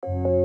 Welcome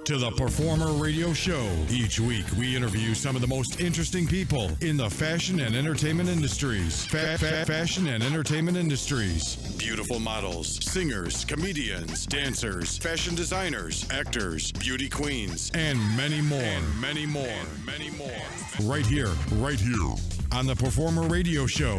to the Performer Radio Show. Each week, we interview some of the most interesting people in the fashion and entertainment industries. Fashion and entertainment industries. Beautiful models, singers, comedians, dancers, fashion designers, actors, beauty queens, and many more. Right here on the Performer Radio Show.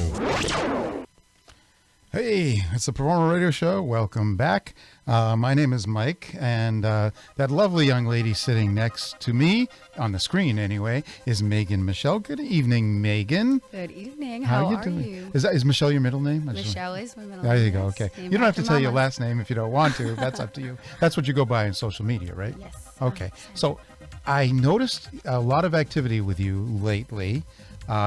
Hey, it's the Performer Radio Show. Welcome back. My name is Mike, and that lovely young lady sitting next to me, on the screen anyway, is Megan Michelle. Good evening, Megan. Good evening. How are you? Is Michelle your middle name? Michelle is my middle name. There you go. Okay. You don't have to tell your last name if you don't want to. That's up to you. That's what you go by in social media, right? Yes. Okay. So I noticed a lot of activity with you lately.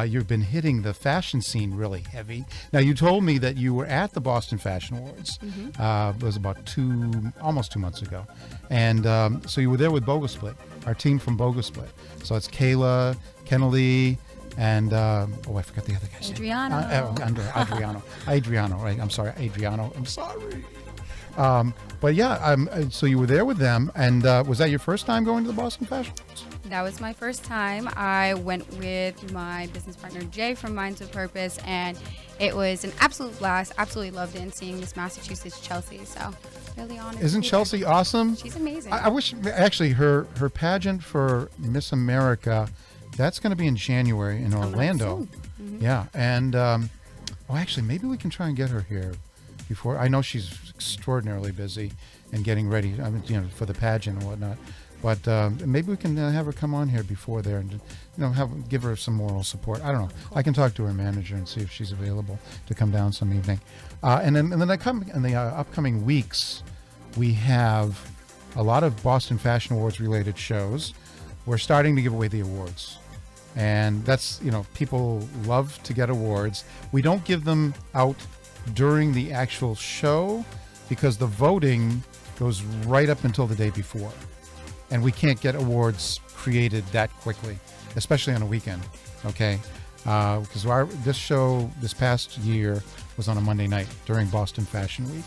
You've been hitting the fashion scene really heavy. Now, you told me that you were at the Boston Fashion Awards. It was about almost 2 months ago. And so you were there with Bogo Split, our team from Bogo Split. So it's Kayla, Kennedy, and, I forgot the other guy's name. Adriano, right? I'm sorry, Adriano. I'm sorry. But yeah, so you were there with them. And was that your first time going to the Boston Fashion Awards? That was my first time. I went with my business partner, Jay, from Minds with Purpose, and it was an absolute blast. Absolutely loved it, and seeing Miss Massachusetts, Chelsea. So, really honored. Isn't Chelsea awesome? She's amazing. I wish, actually, her pageant for Miss America, that's going to be in January in Orlando. Mm-hmm. Yeah, and, actually, maybe we can try and get her here before. I know she's extraordinarily busy and getting ready, for the pageant and whatnot. But maybe we can have her come on here before there and give her some moral support. I don't know. I can talk to her manager and see if she's available to come down some evening. And then in the upcoming weeks, we have a lot of Boston Fashion Awards related shows. We're starting to give away the awards. And that's, people love to get awards. We don't give them out during the actual show because the voting goes right up until the day before. And we can't get awards created that quickly, especially on a weekend, okay? Because this show this past year was on a Monday night during Boston Fashion Week,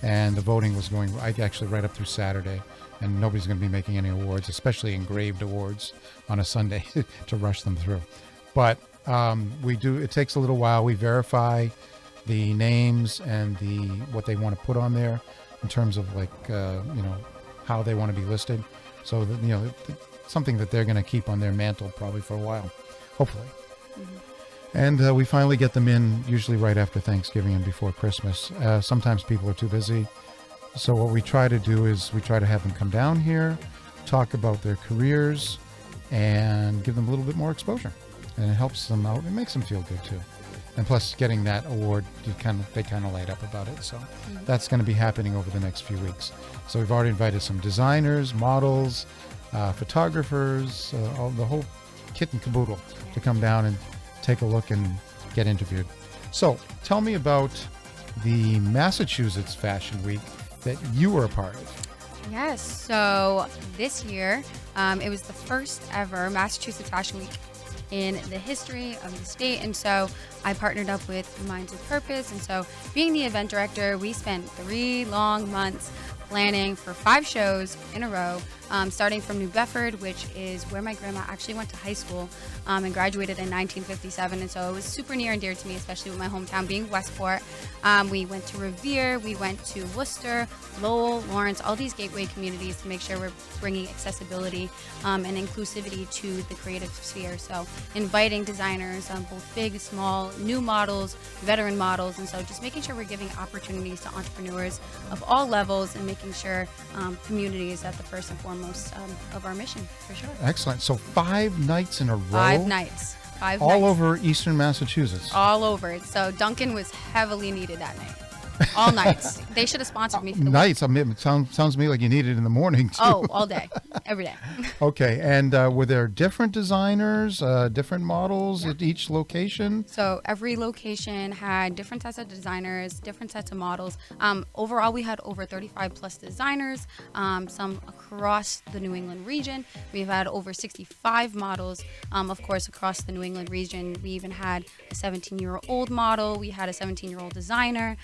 and the voting was going actually right up through Saturday, and nobody's going to be making any awards, especially engraved awards, on a Sunday to rush them through. But it takes a little while. We verify the names and what they want to put on there in terms of how they want to be listed. So that, something that they're going to keep on their mantle probably for a while, hopefully. And we finally get them in usually right after Thanksgiving and before Christmas. Sometimes people are too busy. So what we try to do is we try to have them come down here, talk about their careers, and give them a little bit more exposure. And it helps them out. It makes them feel good too. And plus, getting that award, they kind of light up about it. So that's going to be happening over the next few weeks. So we've already invited some designers, models, photographers, the whole kit and caboodle to come down and take a look and get interviewed. So tell me about the Massachusetts Fashion Week that you were a part of. Yes, so this year, it was the first ever Massachusetts Fashion Week in the history of the state, and so I partnered up with Minds with Purpose, and so being the event director, we spent 3 long months planning for 5 shows in a row, starting from New Bedford, which is where my grandma actually went to high school and graduated in 1957. And so it was super near and dear to me, especially with my hometown being Westport. We went to Revere, we went to Worcester, Lowell, Lawrence, all these gateway communities to make sure we're bringing accessibility and inclusivity to the creative sphere. So inviting designers, both big, small, new models, veteran models, and so just making sure we're giving opportunities to entrepreneurs of all levels and making sure community is at the first and foremost of our mission, for sure. Excellent. So 5 nights in a row? 5 nights. 5 all nights. over Eastern Massachusetts? All over. So Duncan was heavily needed that night. All nights. They should have sponsored me for the nights. I mean, it sounds to me like you need it in the morning, too. Oh, all day. Every day. Okay. And were there different designers, different models at each location? So every location had different sets of designers, different sets of models. Overall, we had over 35 plus designers, some across the New England region. We've had over 65 models, of course, across the New England region. We even had a 17-year-old model. We had a 17-year-old designer.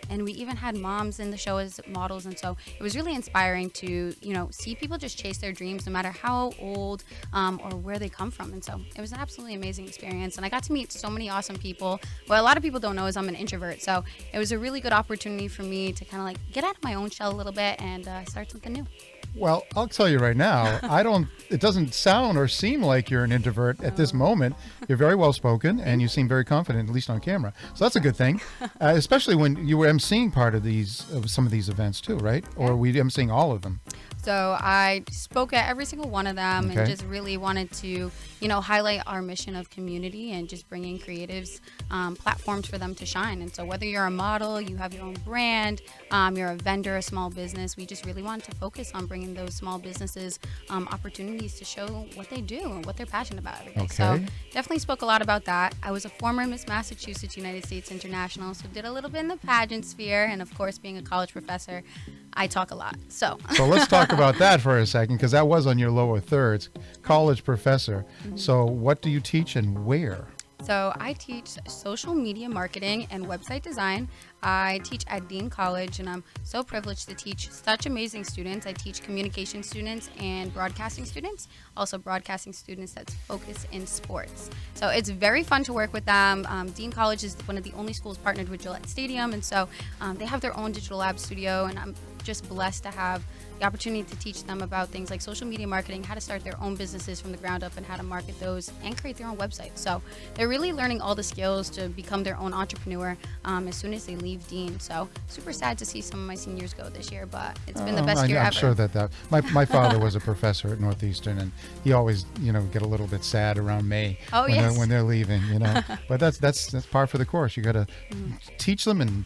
And we even had moms in the show as models, and so it was really inspiring to see people just chase their dreams no matter how old or where they come from. And so it was an absolutely amazing experience, and I got to meet so many awesome people. What a lot of people don't know is I'm an introvert, so it was a really good opportunity for me to kind of like get out of my own shell a little bit and start something new. Well, I'll tell you right now, it doesn't sound or seem like you're an introvert at this moment. You're very well spoken and you seem very confident, at least on camera. So that's a good thing, especially when you were emceeing part of some of these events too, right? Or were you emceeing all of them? So I spoke at every single one of them and just really wanted to, highlight our mission of community and just bringing creatives platforms for them to shine. And so whether you're a model, you have your own brand, you're a vendor, a small business, we just really wanted to focus on bringing those small businesses opportunities to show what they do and what they're passionate about every day. So definitely spoke a lot about that. I was a former Miss Massachusetts United States International, so did a little bit in the pageant sphere, and of course being a college professor, I talk a lot. So let's talk about that for a second, because that was on your lower thirds, college professor. So what do you teach and where? So I teach social media marketing and website design. I teach at Dean College, and I'm so privileged to teach such amazing students. I teach communication students and broadcasting students, also broadcasting students that's focused in sports. So it's very fun to work with them. Dean College is one of the only schools partnered with Gillette Stadium, and so they have their own digital lab studio, and I'm just blessed to have the opportunity to teach them about things like social media marketing, how to start their own businesses from the ground up and how to market those and create their own website. So they're really learning all the skills to become their own entrepreneur as soon as they leave Dean. So super sad to see some of my seniors go this year, but it's been the best year ever. I'm sure that my father was a professor at Northeastern, and he always get a little bit sad around May when they're leaving. But that's par for the course. You got to teach them and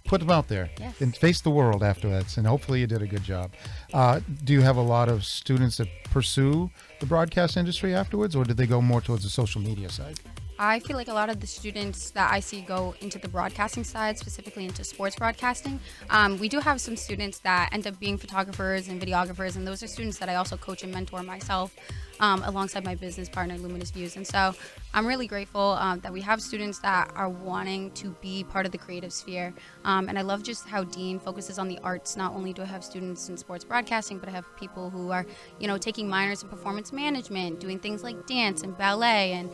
put them out there and face the world afterwards, and hopefully you did a good job. Do you have a lot of students that pursue the broadcast industry afterwards, or did they go more towards the social media side? I feel like a lot of the students that I see go into the broadcasting side, specifically into sports broadcasting. We do have some students that end up being photographers and videographers, and those are students that I also coach and mentor myself alongside my business partner, Luminous Views. And so I'm really grateful that we have students that are wanting to be part of the creative sphere. And I love just how Dean focuses on the arts. Not only do I have students in sports broadcasting, but I have people who are, taking minors in performance management, doing things like dance and ballet and,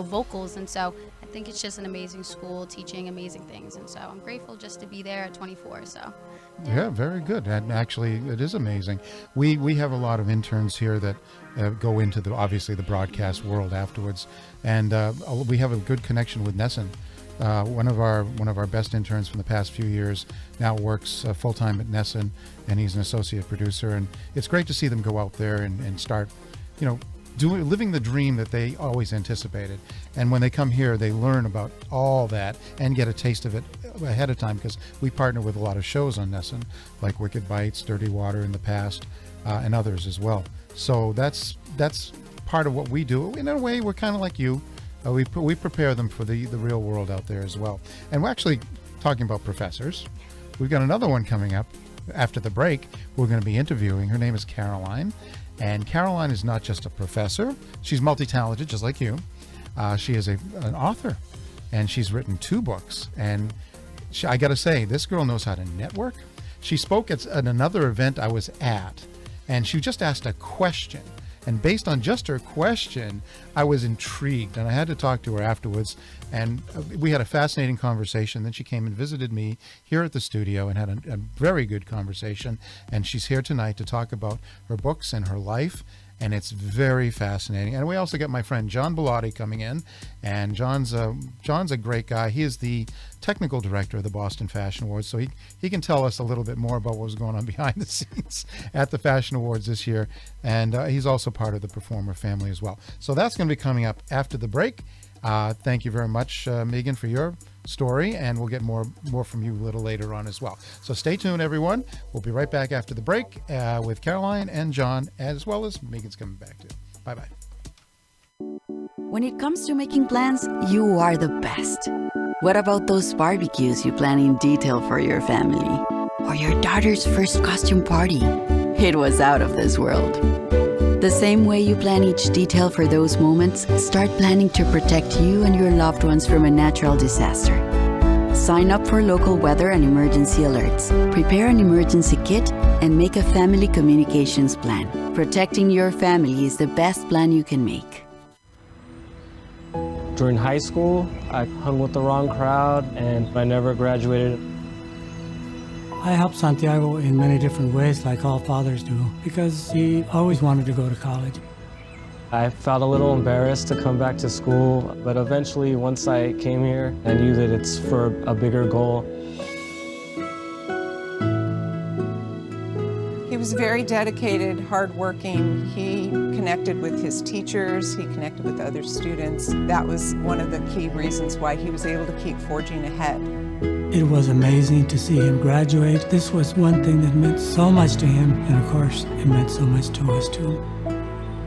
vocals. And so I think it's just an amazing school teaching amazing things. And so I'm grateful just to be there at 24. So yeah, very good. And actually, it is amazing. We have a lot of interns here that go into obviously the broadcast world afterwards. And we have a good connection with Nesson. One of our best interns from the past few years now works full-time at Nesson, and he's an associate producer. And it's great to see them go out there and start, living the dream that they always anticipated. And when they come here, they learn about all that and get a taste of it ahead of time, because we partner with a lot of shows on Nesson, like Wicked Bites, Dirty Water in the past, and others as well. So that's part of what we do. In a way, we're kind of like you. We prepare them for the real world out there as well. And we're actually talking about professors. We've got another one coming up after the break. We're going to be interviewing. Her name is Caroline. And Caroline is not just a professor. She's multi-talented, just like you. She is an author, and she's written 2 books. And I got to say, this girl knows how to network. She spoke at another event I was at, and she just asked a question. And based on just her question, I was intrigued, and I had to talk to her afterwards. And we had a fascinating conversation. Then she came and visited me here at the studio and had a very good conversation. And she's here tonight to talk about her books and her life. And it's very fascinating. And we also got my friend John Bellotti coming in. And John's a great guy. He is the technical director of the Boston Fashion Awards. So he can tell us a little bit more about what was going on behind the scenes at the Fashion Awards this year. And he's also part of the Performer family as well. So that's going to be coming up after the break. Thank you very much, Megan, for your story, and we'll get more from you a little later on as well. So stay tuned, everyone. We'll be right back after the break with Caroline and John, as well as Megan's coming back too. Bye-bye. When it comes to making plans, you are the best. What about those barbecues you plan in detail for your family? Or your daughter's first costume party? It was out of this world. The same way you plan each detail for those moments, start planning to protect you and your loved ones from a natural disaster. Sign up for local weather and emergency alerts. Prepare an emergency kit and make a family communications plan. Protecting your family is the best plan you can make. During high school, I hung with the wrong crowd and I never graduated. I helped Santiago in many different ways, like all fathers do, because he always wanted to go to college. I felt a little embarrassed to come back to school, but eventually, once I came here, I knew that it's for a bigger goal. He was very dedicated, hardworking. He connected with his teachers, he connected with other students. That was one of the key reasons why he was able to keep forging ahead. It was amazing to see him graduate. This was one thing that meant so much to him, and of course, it meant so much to us too.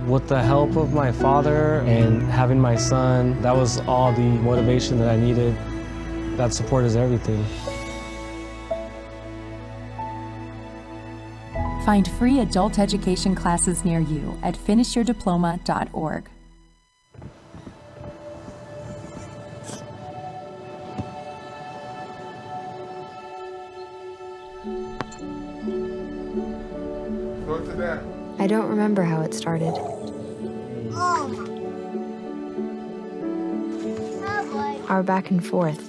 With the help of my father and having my son, that was all the motivation that I needed. That support is everything. Find free adult education classes near you at finishyourdiploma.org. I don't remember how it started. Our back and forth.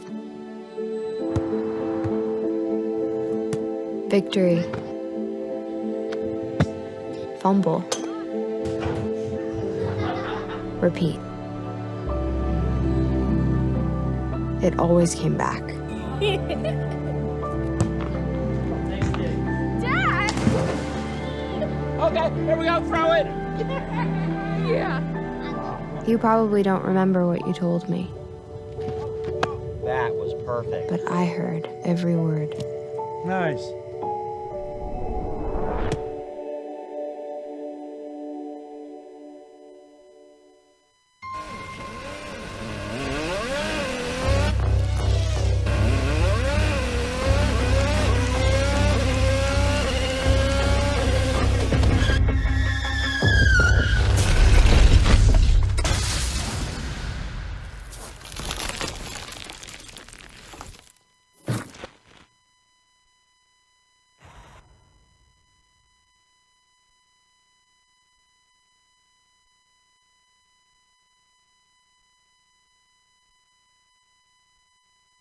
Victory. Fumble. Repeat. It always came back. Okay, here we go, throw it! Yeah. You probably don't remember what you told me. That was perfect. But I heard every word. Nice.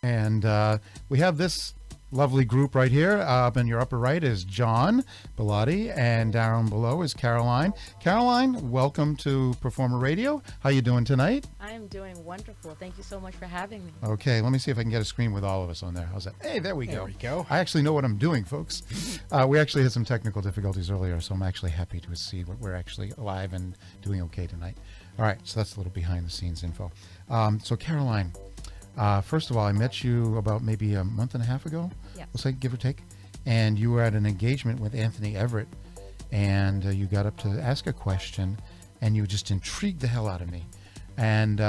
And we have this lovely group right here. Up in your upper right is John Bellotti, and down below is Caroline. Caroline, welcome to Performer Radio. How you doing tonight? I am doing wonderful. Thank you so much for having me. Okay, let me see if I can get a screen with all of us on there. How's that? Hey, there we go. There we go. I actually know what I'm doing, folks. We actually had some technical difficulties earlier, so I'm actually happy to see what we're actually alive and doing okay tonight. All right, so that's a little behind-the-scenes info. So, Caroline, first of all, I met you about maybe a month and a half ago, we'll say, give or take, and you were at an engagement with Anthony Everett, and you got up to ask a question, and you just intrigued the hell out of me. And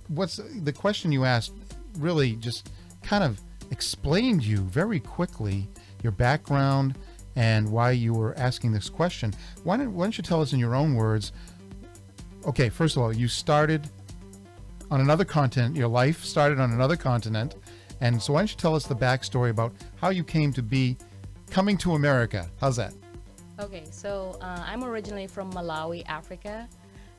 what's the question you asked really just kind of explained you very quickly, your background, and why you were asking this question. Why don't you tell us in your own words? Okay, first of all, you started on another continent. Your life started on another continent. And so why don't you tell us the backstory about how you came to be coming to America? How's that? Okay, so I'm originally from Malawi, Africa.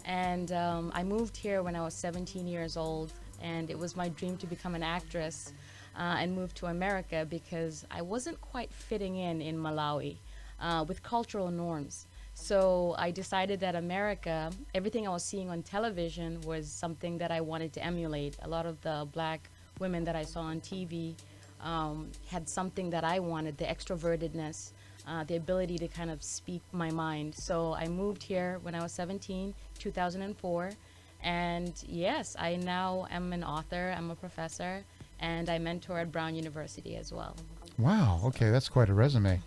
And I moved here when I was 17 years old. And it was my dream to become an actress and move to America because I wasn't quite fitting in Malawi with cultural norms. So I decided that America, everything I was seeing on television was something that I wanted to emulate. A lot of the black women that I saw on TV had something that I wanted, the extrovertedness, the ability to kind of speak my mind. So I moved here when I was 17, 2004. And yes, I now am an author, I'm a professor, and I mentor at Brown University as well. Wow, okay, that's quite a resume.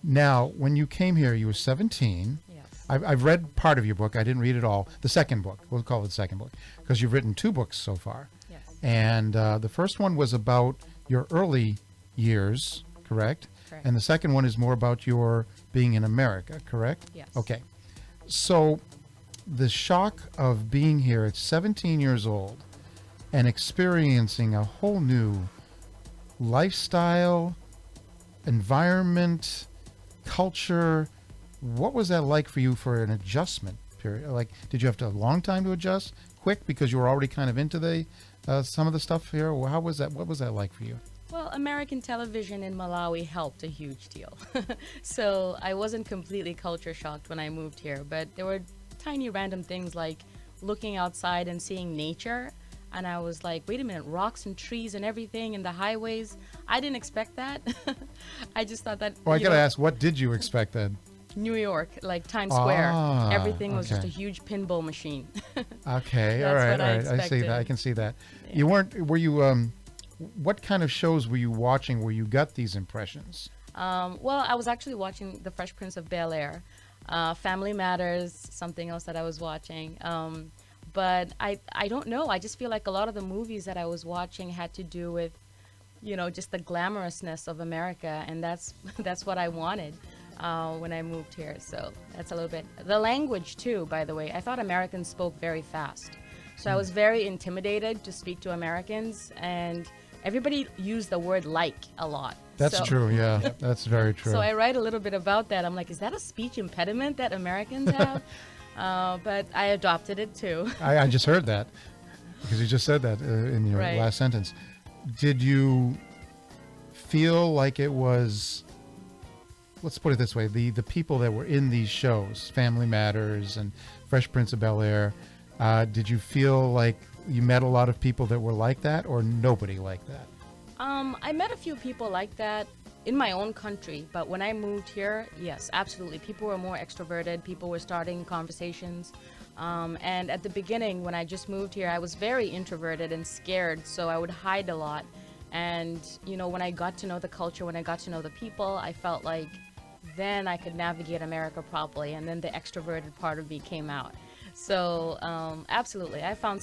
Now, when you came here, you were 17. Yes. I've read part of your book. I didn't read it all. The second book. We'll call it the second book. Because you've written 2 books so far. Yes. And the first one was about your early years, correct? Correct. And the second one is more about your being in America, correct? Yes. Okay. So the shock of being here at 17 years old and experiencing a whole new lifestyle, environment, culture, what was that like for you for an adjustment period? Like, did you have to a long time to adjust? Quick, because you were already kind of into the some of the stuff here? Well, how was that? What was that like for you? Well, American television in Malawi helped a huge deal. So I wasn't completely culture shocked when I moved here, but there were tiny random things like looking outside and seeing nature. And I was like, wait a minute, rocks and trees and everything and the highways. I didn't expect that. I just thought that. Well, I got to ask, what did you expect then? New York, like Times Square. Everything was just a huge pinball machine. Okay, all right. I see that. I can see that. Yeah. Were you, what kind of shows were you watching where you got these impressions? Well, I was actually watching The Fresh Prince of Bel-Air. Family Matters, something else that I was watching. But I don't know. I just feel like a lot of the movies that I was watching had to do with, just the glamorousness of America, and that's what I wanted when I moved here. So that's a little bit. The language too, by the way. I thought Americans spoke very fast, so I was very intimidated to speak to Americans, and everybody used the word "like" a lot. That's true. Yeah, that's very true. So I write a little bit about that. I'm like, is that a speech impediment that Americans have? But I adopted it too. I just heard that because you just said that in your last sentence. Did you feel like it was, let's put it this way, the people that were in these shows, Family Matters and Fresh Prince of Bel-Air, did you feel like you met a lot of people that were like that, or nobody like that? I met a few people like that in my own country, but when I moved here, yes, absolutely. People were more extroverted. People were starting conversations. And at the beginning, when I just moved here, I was very introverted and scared, so I would hide a lot. And, when I got to know the culture, when I got to know the people, I felt like then I could navigate America properly, and then the extroverted part of me came out. So, absolutely. I found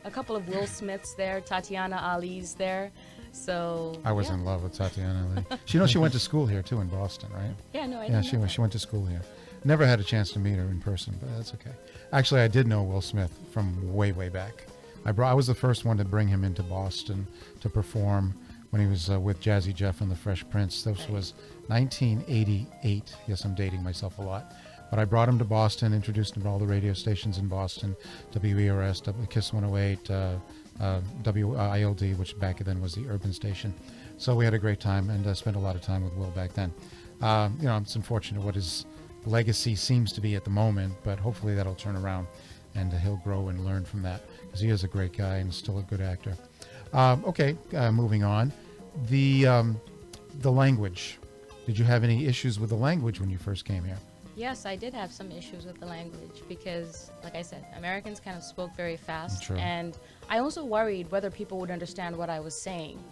a couple of Will Smiths there, Tatiana Ali's there. So I was in love with Tatiana Ali. She went to school here too in Boston, right? Yeah, no, I didn't know she went to school here. Never had a chance to meet her in person, but that's okay. Actually, I did know Will Smith from way back. I was the first one to bring him into Boston to perform when he was with Jazzy Jeff and the Fresh Prince. This was 1988. Yes, I'm dating myself a lot. But I brought him to Boston, introduced him to all the radio stations in Boston, WERS, KISS 108, WILD, which back then was the urban station. So we had a great time and spent a lot of time with Will back then. It's unfortunate what his legacy seems to be at the moment, but hopefully that'll turn around and he'll grow and learn from that, because he is a great guy and still a good actor. Moving on. The language. Did you have any issues with the language when you first came here? Yes, I did have some issues with the language because, like I said, Americans kind of spoke very fast. True. And I also worried whether people would understand what I was saying.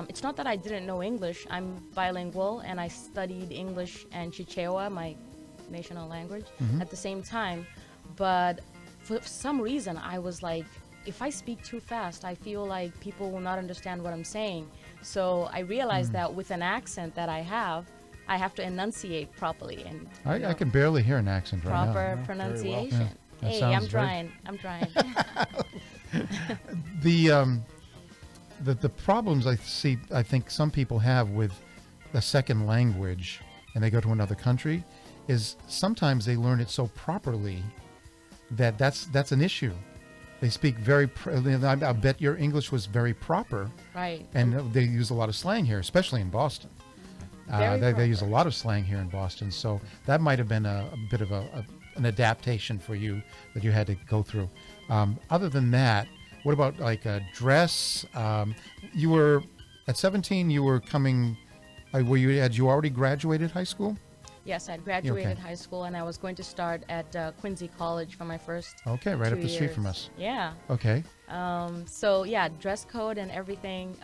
It's not that I didn't know English. I'm bilingual, and I studied English and Chichewa, my national language, at the same time. But for some reason, I was like, if I speak too fast, I feel like people will not understand what I'm saying. So I realized that with an accent that I have to enunciate properly. And I can barely hear an accent right now. Proper pronunciation. Yeah, hey, I'm trying. I'm trying. The problems I think some people have with a second language and they go to another country is sometimes they learn it so properly that's an issue. They speak I bet your English was very proper. Right. And they use a lot of slang here, especially in Boston. They use a lot of slang here in Boston. So that might have been a bit of an adaptation for you that you had to go through. Other than that, what about like a dress? You were at 17. You were coming. Had you already graduated high school? Yes, I graduated high school, and I was going to start at Quincy College for my first. Okay, right 2 up the street years. from us. Yeah. Okay. So yeah, dress code and everything.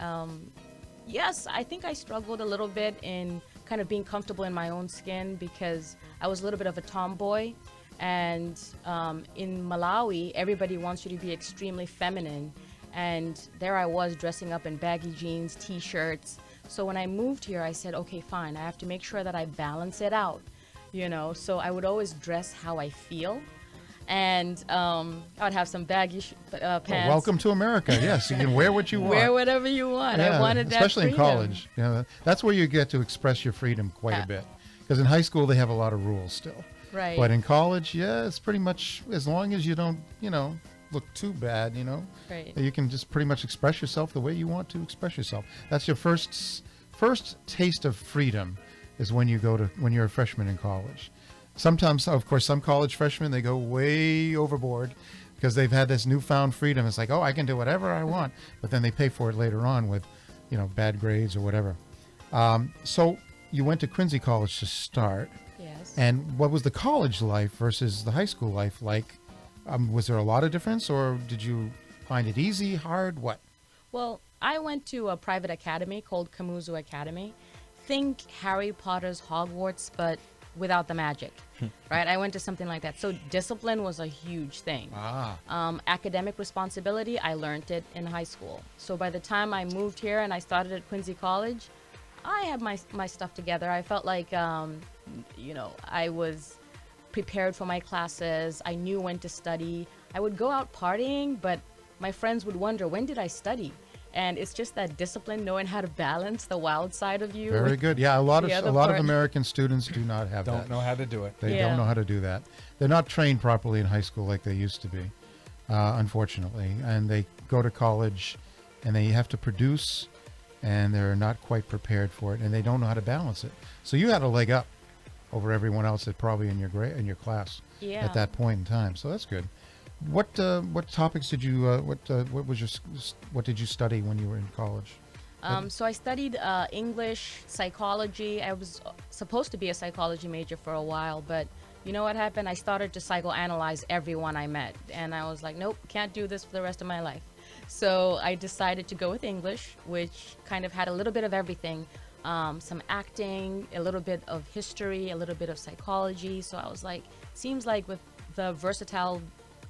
Yes, I think I struggled a little bit in kind of being comfortable in my own skin because I was a little bit of a tomboy. And in Malawi, everybody wants you to be extremely feminine. And there I was dressing up in baggy jeans, t-shirts. So when I moved here, I said, okay, fine, I have to make sure that I balance it out, So I would always dress how I feel. And I would have some baggy pants. Well, welcome to America. Yes, you can wear what you want. Wear whatever you want. Yeah, I wanted that especially freedom. in college. That's where you get to express your freedom quite a bit. Because in high school, they have a lot of rules still. Right. But in college, it's pretty much, as long as you don't, look too bad, Right. you can just pretty much express yourself the way you want to express yourself. That's your first taste of freedom is when you're a freshman in college. Sometimes, of course, some college freshmen, they go way overboard because they've had this newfound freedom. It's like, oh, I can do whatever I want. But then they pay for it later on with, bad grades or whatever. So you went to Quincy College to start. Yes. And what was the college life versus the high school life like? Was there a lot of difference, or did you find it easy, hard, what? Well, I went to a private academy called Kamuzu Academy. Think Harry Potter's Hogwarts, but without the magic, right? I went to something like that. So discipline was a huge thing. Academic responsibility, I learned it in high school. So by the time I moved here and I started at Quincy College, I had my stuff together. I felt like, I was prepared for my classes. I knew when to study. I would go out partying, but my friends would wonder, when did I study? And it's just that discipline, knowing how to balance the wild side of you. Very good. Yeah, a lot of American students do not have that. Don't know how to do it. They don't know how to do that. They're not trained properly in high school like they used to be, unfortunately. And they go to college and they have to produce, and they're not quite prepared for it, and they don't know how to balance it. So you had a leg up over everyone else that probably in your class at that point in time. So that's good. What topics did you what did you study when you were in college? So I studied English, psychology. I was supposed to be a psychology major for a while, but you know what happened? I started to psychoanalyze everyone I met, and I was like, nope, can't do this for the rest of my life. So I decided to go with English, which kind of had a little bit of everything. Some acting, a little bit of history, a little bit of psychology. So I was like, seems like with the versatile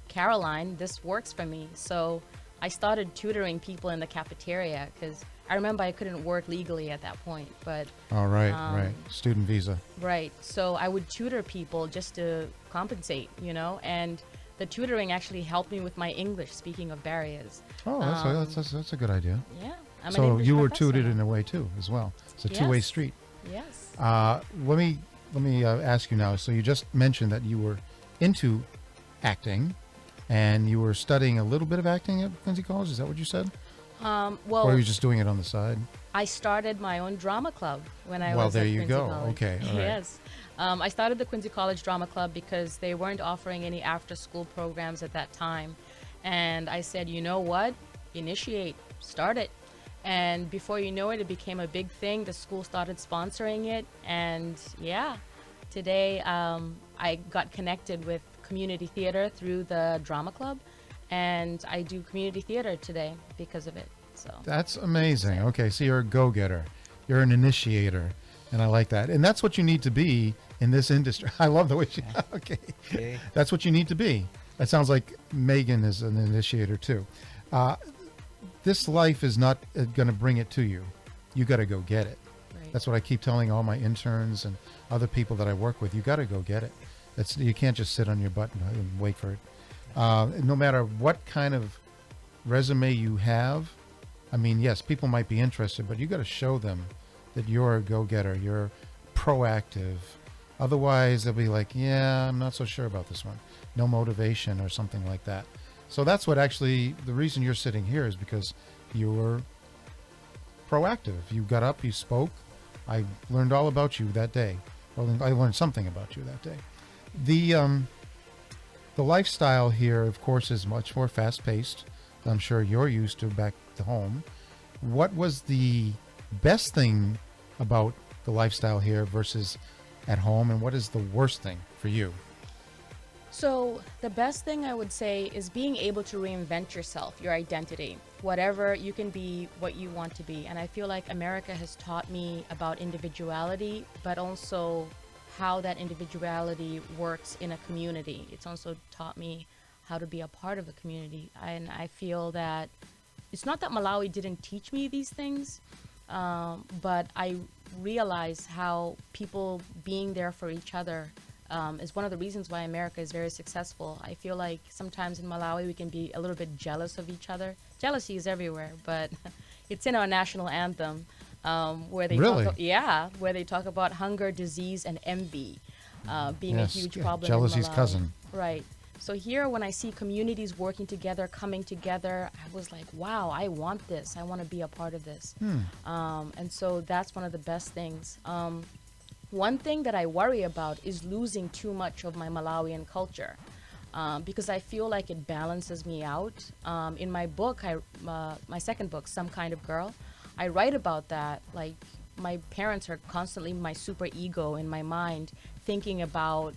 Caroline, this works for me. So I started tutoring people in the cafeteria because I remember I couldn't work legally at that point. But right. Student visa. Right. So I would tutor people just to compensate, and the tutoring actually helped me with my English, speaking of barriers. Oh, that's a good idea. Yeah. So you were tutored in a way too, as well. It's a two-way street. Yes. Let me ask you now. So you just mentioned that you were into acting, and you were studying a little bit of acting at Quincy College. Is that what you said? Well, or were you just doing it on the side? I started my own drama club when I Well, was there at you Quincy go. College. Okay, all right. Yes. I started the Quincy College Drama Club because they weren't offering any after-school programs at that time. And I said, you know what? Initiate, start it. And before you know it, it became a big thing. The school started sponsoring it. And yeah, today I got connected with community theater through the drama club. And I do community theater today because of it. So That's amazing. Okay, so you're a go-getter. You're an initiator. And I like that. And that's what you need to be in this industry. I love the way she, okay. That's what you need to be. That sounds like Megan is an initiator too. This life is not going to bring it to you. You got to go get it. Right. That's what I keep telling all my interns and other people that I work with. You got to go get it. You can't just sit on your butt and wait for it. No matter what kind of resume you have, I mean, yes, people might be interested, but you got to show them that you're a go-getter, you're proactive. Otherwise, they'll be like, yeah, I'm not so sure about this one. No motivation or something like that. So that's what actually, the reason you're sitting here is because you were proactive. You got up, you spoke. I learned all about you that day. Well, I learned something about you that day. The lifestyle here, of course, is much more fast-paced. I'm sure you're used to back to home. What was the best thing about the lifestyle here versus at home, and what is the worst thing for you? So the best thing I would say is being able to reinvent yourself, your identity. Whatever, you can be what you want to be. And I feel like America has taught me about individuality, but also how that individuality works in a community. It's also taught me how to be a part of a community. And I feel that it's not that Malawi didn't teach me these things, but I realize how people being there for each other is one of the reasons why America is very successful. I feel like sometimes in Malawi we can be a little bit jealous of each other. Jealousy is everywhere, but it's in our national anthem where they where they talk about hunger, disease, and envy being a huge problem. Jealousy's in Malawi. cousin. Right. So here, when I see communities working together, coming together, I was like, wow, I want this. I want to be a part of this. And so that's one of the best things. One thing that I worry about is losing too much of my Malawian culture because I feel like it balances me out. In my book, my second book, Some Kind of Girl, I write about that. Like, my parents are constantly my super ego in my mind, thinking about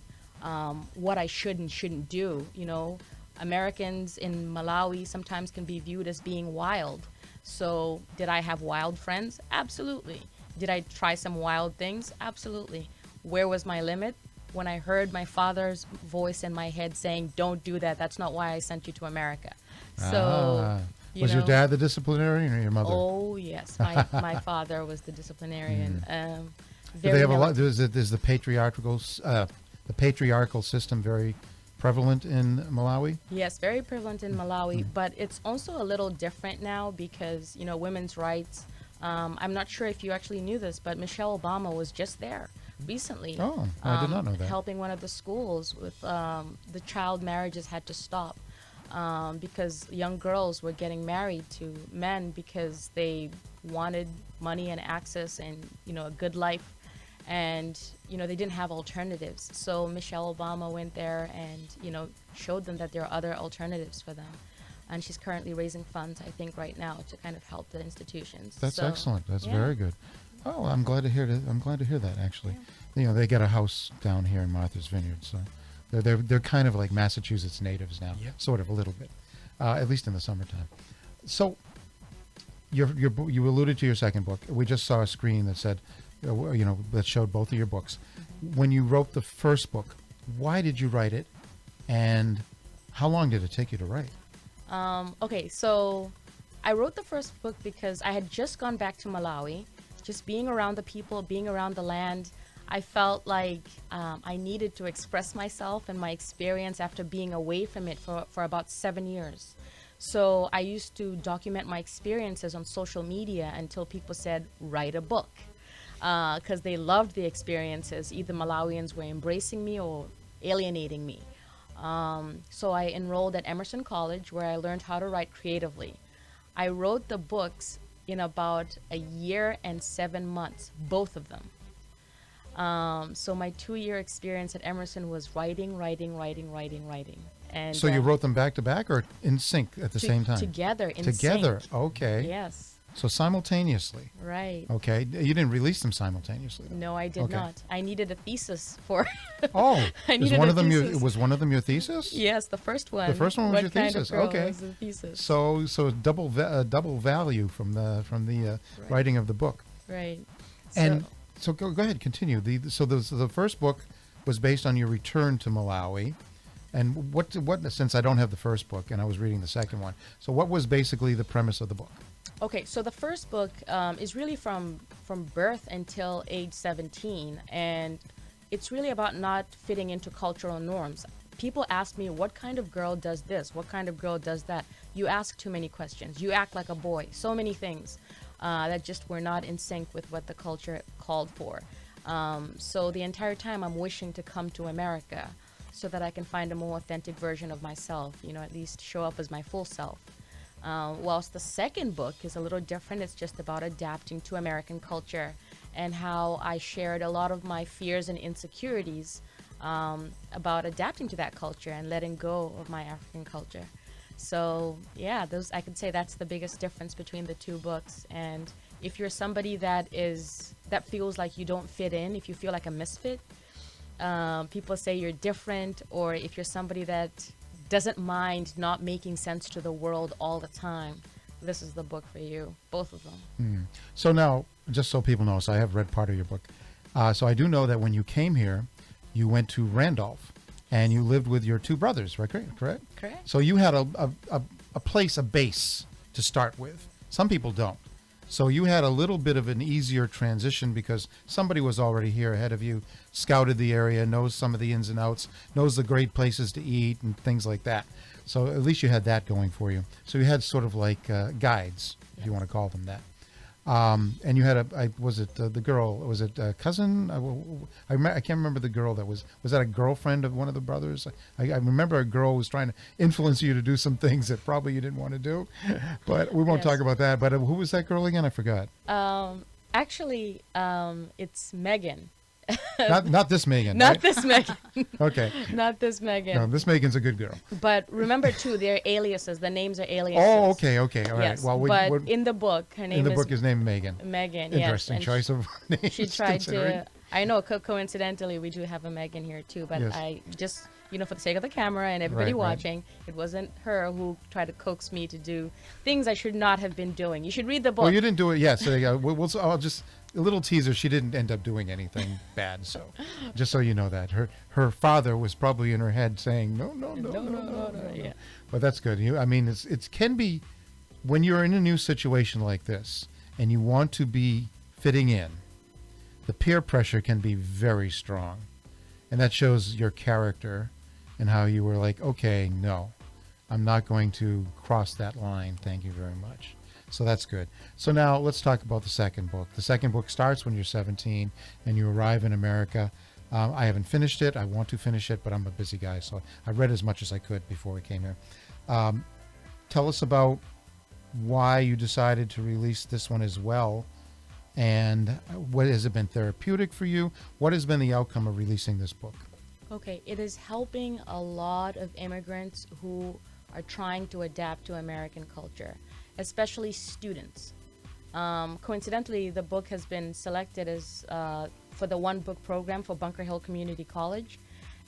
what I should and shouldn't do. You know, Americans in Malawi sometimes can be viewed as being wild. So did I have wild friends? Absolutely. Did I try some wild things? Absolutely. Where was my limit? When I heard my father's voice in my head saying, don't do that, that's not why I sent you to America. So, was your dad the disciplinarian or your mother? Oh, yes. My father was the disciplinarian. Do they have a lot? Is the patriarchal system very prevalent in Malawi? Yes, very prevalent in Malawi, but it's also a little different now because, you know, women's rights. I'm not sure if you actually knew this, but Michelle Obama was just there recently. Oh, I did not know that. Helping one of the schools with the child marriages had to stop because young girls were getting married to men because they wanted money and access and, you know, a good life. And, you know, they didn't have alternatives. So Michelle Obama went there and, you know, showed them that there are other alternatives for them. And she's currently raising funds, I think, right now to kind of help the institutions. That's excellent. That's very good. Oh, I'm glad to hear that. I'm glad to hear that. Actually, you know, they got a house down here in Martha's Vineyard, so they're kind of like Massachusetts natives now, sort of a little bit, at least in the summertime. So, you alluded to your second book. We just saw a screen that said, you know, that showed both of your books. When you wrote the first book, why did you write it, and how long did it take you to write? Okay, so I wrote the first book because I had just gone back to Malawi. Just being around the people, being around the land, I felt like I needed to express myself and my experience after being away from it for about 7 years. So I used to document my experiences on social media until people said, write a book. Because they loved the experiences. Either Malawians were embracing me or alienating me. So I enrolled at Emerson College where I learned how to write creatively. I wrote the books in about a year and 7 months, both of them. So my 2-year experience at Emerson was writing. And So you wrote them back to back or in sync at the same time? Together, in Together, sync. okay. Yes. So simultaneously. Right. Okay. You didn't release them simultaneously, though. No, I did Okay. not. I needed a thesis for. Oh, I was needed one a of them thesis. was one of them your thesis? Yes, the first one. The first one was What your kind thesis. Of girl Okay. was the thesis. So double value from the Right. writing of the book. Right. And so go ahead, continue. So the first book was based on your return to Malawi, and what since I don't have the first book and I was reading the second one, so what was basically the premise of the book? Okay, so the first book is really from birth until age 17, and it's really about not fitting into cultural norms. People ask me, what kind of girl does this? What kind of girl does that? You ask too many questions. You act like a boy. So many things that just were not in sync with what the culture called for. So the entire time I'm wishing to come to America so that I can find a more authentic version of myself, at least show up as my full self. Whilst the second book is a little different, it's just about adapting to American culture and how I shared a lot of my fears and insecurities about adapting to that culture and letting go of my African culture. So yeah, I could say that's the biggest difference between the two books. And if you're somebody that feels like you don't fit in, if you feel like a misfit, people say you're different, or if you're somebody that doesn't mind not making sense to the world all the time, this is the book for you, both of them. So now, just so people know, so I have read part of your book. So I do know that when you came here, you went to Randolph, and you lived with your two brothers, right? Correct? Correct. So you had a place, a base to start with. Some people don't. So you had a little bit of an easier transition because somebody was already here ahead of you, scouted the area, knows some of the ins and outs, knows the great places to eat and things like that. So at least you had that going for you. So you had sort of like guides, if you want to call them that. And you had the girl, was it a cousin? I can't remember the girl was that a girlfriend of one of the brothers? I remember a girl was trying to influence you to do some things that probably you didn't want to do, but we won't talk about that. But who was that girl again? I forgot. Actually, it's Megan. Not this Megan. Not right? this Megan. Okay. Not this Megan. No, this Megan's a good girl. But remember too, they're aliases. The names are aliases. Oh, okay, all right. Yes. Well, but in the book, her name is named Megan. Megan. Interesting yes. choice of names. She tried to. I know. Coincidentally, we do have a Megan here too. But yes. I just, for the sake of the camera and everybody watching, it wasn't her who tried to coax me to do things I should not have been doing. You should read the book. Well, you didn't do it. Yes. Yeah, so I'll just. A little teaser, she didn't end up doing anything bad, so just so you know that. Her father was probably in her head saying, no. Yeah. But that's good. It can be, when you're in a new situation like this and you want to be fitting in, the peer pressure can be very strong. And that shows your character and how you were like, okay, no, I'm not going to cross that line. Thank you very much. So that's good. So now let's talk about the second book. The second book starts when you're 17 and you arrive in America. I haven't finished it. I want to finish it, but I'm a busy guy, so I read as much as I could before we came here. Tell us about why you decided to release this one as well, and what has it been therapeutic for you? What has been the outcome of releasing this book? Okay, it is helping a lot of immigrants who are trying to adapt to American culture, especially students. Coincidentally, the book has been selected as for the One Book program for Bunker Hill Community College.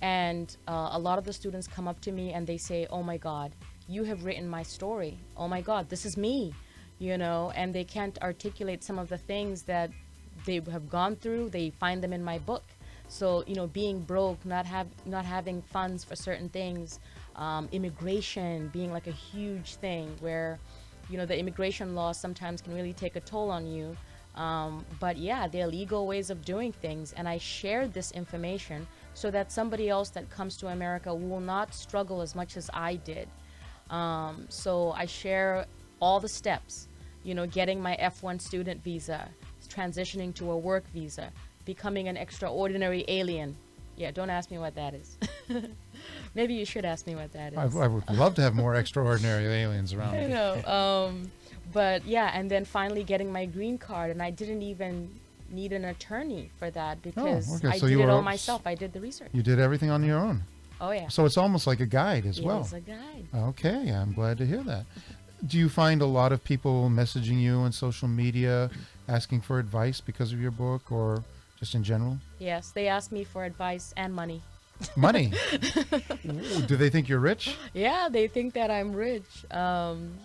And a lot of the students come up to me and they say, oh my God, you have written my story. Oh my God, this is me, and they can't articulate some of the things that they have gone through. They find them in my book. So, being broke, not having funds for certain things, immigration being like a huge thing where, the immigration laws sometimes can really take a toll on you. But yeah, they're legal ways of doing things. And I shared this information so that somebody else that comes to America will not struggle as much as I did. So I share all the steps, getting my F1 student visa, transitioning to a work visa, becoming an extraordinary alien. Yeah, don't ask me what that is. Maybe you should ask me what that is. I would love to have more extraordinary aliens around. I know. But yeah, and then finally getting my green card, and I didn't even need an attorney for that because okay. I So did you it were- all myself. I did the research. You did everything on your own. Oh yeah. So it's almost like a guide as It well. is a guide. Okay, I'm glad to hear that. Do you find a lot of people messaging you on social media asking for advice because of your book or just in general? Yes, they asked me for advice and money. Money? Ooh, do they think you're rich? Yeah, they think that I'm rich,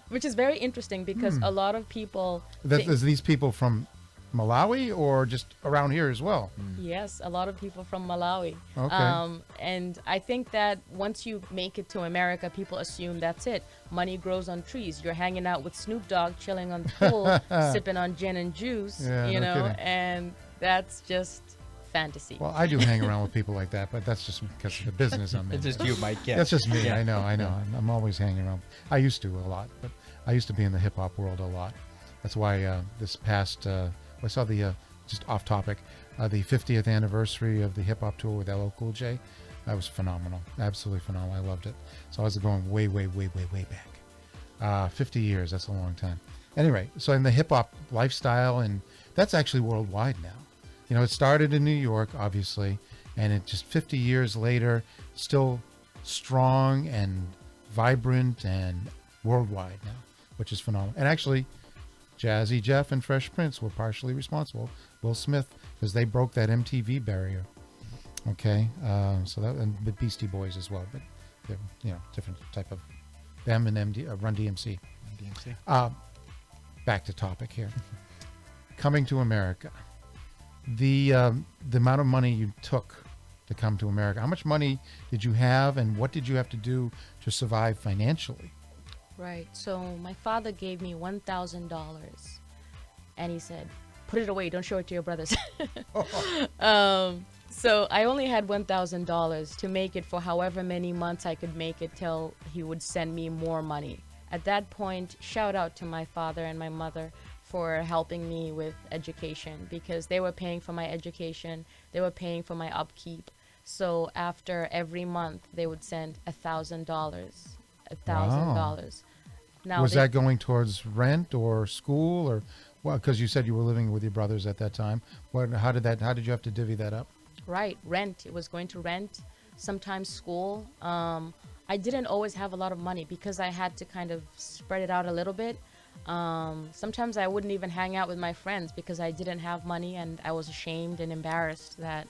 which is very interesting because a lot of people. Is these people from Malawi or just around here as well? Yes, a lot of people from Malawi. Okay. And I think that once you make it to America, people assume that's it. Money grows on trees. You're hanging out with Snoop Dogg, chilling on the pool, sipping on gin and juice, Yeah, you no know, kidding. and that's just fantasy. Well, I do hang around with people like that, but that's just because of the business I'm in. It's just you, Mike. Yeah. That's just me. Yeah. I know. I'm always hanging around. I used to a lot, but I used to be in the hip hop world a lot. That's why this past, I saw the, just off topic, the 50th anniversary of the hip hop tour with LL Cool J. That was phenomenal. Absolutely phenomenal. I loved it. So I was going way back. 50 years. That's a long time. Anyway, so in the hip hop lifestyle, and that's actually worldwide now. You know, it started in New York, obviously, and it just 50 years later, still strong and vibrant and worldwide now, which is phenomenal. And actually, Jazzy Jeff and Fresh Prince were partially responsible. Will Smith, because they broke that MTV barrier. Okay, so that, and the Beastie Boys as well, but they're, you know, different type of them and Run DMC. Back to topic here. Coming to America. The amount of money you took to come to America. How much money did you have, and what did you have to do to survive financially? Right. So my father gave me $1,000, and he said, "Put it away. Don't show it to your brothers." So I only had $1,000 to make it for however many months I could make it till he would send me more money. At that point, shout out to my father and my mother for helping me with education, because they were paying for my education, they were paying for my upkeep. So after every month, they would send $1,000. $1,000. Now Was that going towards rent or school, or well, because you said you were living with your brothers at that time? How did you have to divvy that up? Right, rent. It was going to rent, sometimes school. I didn't always have a lot of money because I had to kind of spread it out a little bit. Sometimes I wouldn't even hang out with my friends because I didn't have money, and I was ashamed and embarrassed that,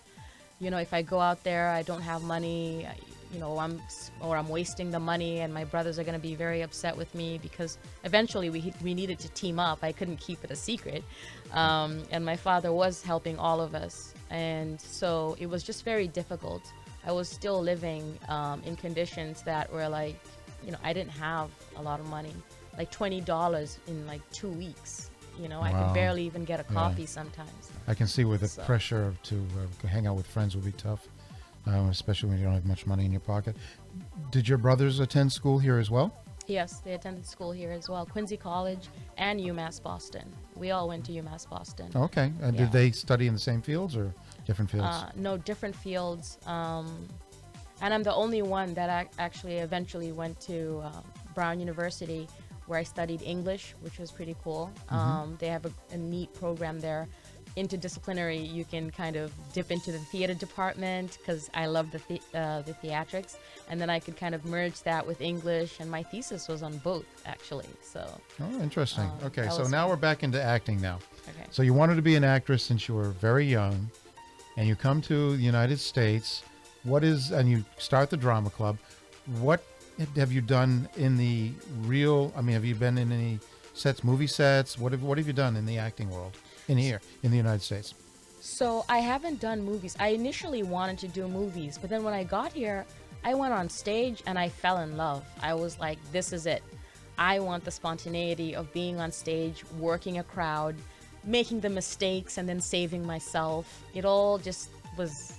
you know, if I go out there, I don't have money, you know, I'm wasting the money, and my brothers are going to be very upset with me because eventually we needed to team up. I couldn't keep it a secret. And my father was helping all of us. And so it was just very difficult. I was still living in conditions that were like, you know, I didn't have a lot of money. Like $20 in like 2 weeks. You know, I could barely even get a coffee sometimes. I can see where the pressure to hang out with friends would be tough, especially when you don't have much money in your pocket. Did your brothers attend school here as well? Yes, they attended school here as well. Quincy College and UMass Boston. We all went to UMass Boston. Okay. And did they study in the same fields or different fields? No, different fields. And I'm the only one that actually eventually went to Brown University, where I studied English, which was pretty cool. They have a neat program there. Interdisciplinary, you can kind of dip into the theater department because I love the theatrics, and then I could kind of merge that with English, and my thesis was on both, actually. So. Oh, interesting. Okay, so was now fun. we're back into acting now. Okay. So you wanted to be an actress since you were very young, and you come to the United States. And you start the drama club. What have you done in the real? I mean, have you been in any sets, movie sets? What have you done in the acting world in here in the United States? So I haven't done movies. I initially wanted to do movies, but then when I got here, I went on stage and I fell in love. I was like, this is it. I want the spontaneity of being on stage, working a crowd, making the mistakes, and then saving myself. It all just was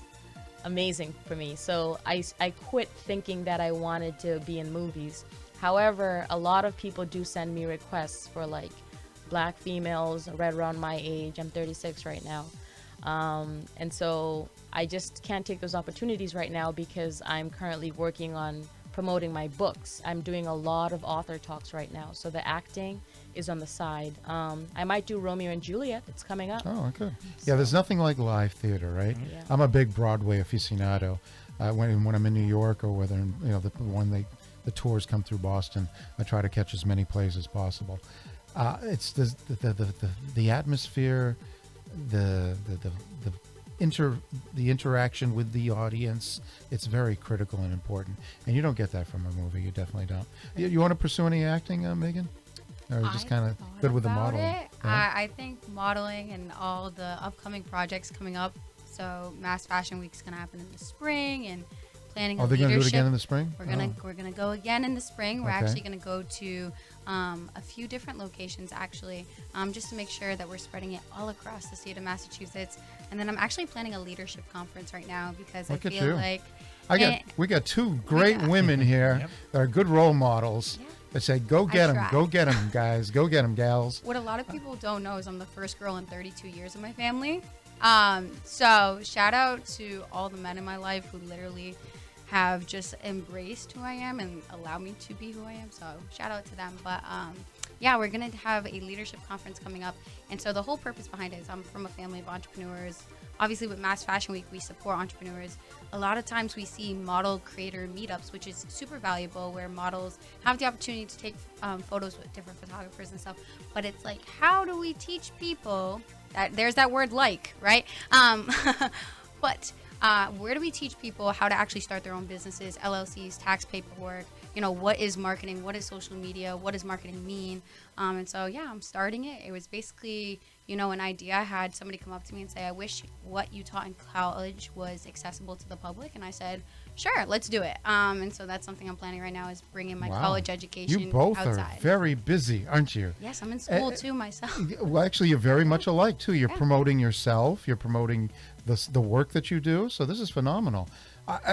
amazing for me. So I quit thinking that I wanted to be in movies. However, a lot of people do send me requests for like black females right around my age. I'm 36 right now. And so I just can't take those opportunities right now because I'm currently working on promoting my books. I'm doing a lot of author talks right now, so the acting is on the side. I might do Romeo and Juliet. It's coming up. Oh, okay. Yeah, there's nothing like live theater, right? Yeah. I'm a big Broadway aficionado. When I'm in New York, or whether the tours come through Boston, I try to catch as many plays as possible. It's the atmosphere, the interaction with the audience. It's very critical and important, and you don't get that from a movie. You definitely don't. You want to pursue any acting, Megan? Or just kind of good with the modeling? Yeah? I think modeling and all the upcoming projects coming up. So Mass Fashion Week's going to happen in the spring, and planning. Oh, they're going to do it again in the spring? We're gonna go again in the spring. We're actually going to go to a few different locations, actually, just to make sure that we're spreading it all across the state of Massachusetts. And then I'm actually planning a leadership conference right now, because Look I feel like we got two great women here that are good role models. That say, go get them, guys, go get them, gals. What a lot of people don't know is I'm the first girl in 32 years in my family. So shout out to all the men in my life who literally have just embraced who I am and allowed me to be who I am. So shout out to them. But yeah, we're going to have a leadership conference coming up. And so the whole purpose behind it is I'm from a family of entrepreneurs. Obviously, with Mass Fashion Week, we support entrepreneurs. A lot of times we see model creator meetups, which is super valuable, where models have the opportunity to take photos with different photographers and stuff. But it's like, how do we teach people that there's that word like, right? But where do we teach people how to actually start their own businesses, LLCs, tax paperwork? You know, what is marketing? What is social media? What does marketing mean? And so, yeah, I'm starting it. It was basically, an idea. I had somebody come up to me and say, I wish what you taught in college was accessible to the public. And I said, sure, let's do it. And so that's something I'm planning right now, is bringing my college education You both outside. are very busy, aren't you? Yes, I'm in school too myself. Well, actually, you're very much alike, too. You're promoting yourself. You're promoting the work that you do. So this is phenomenal.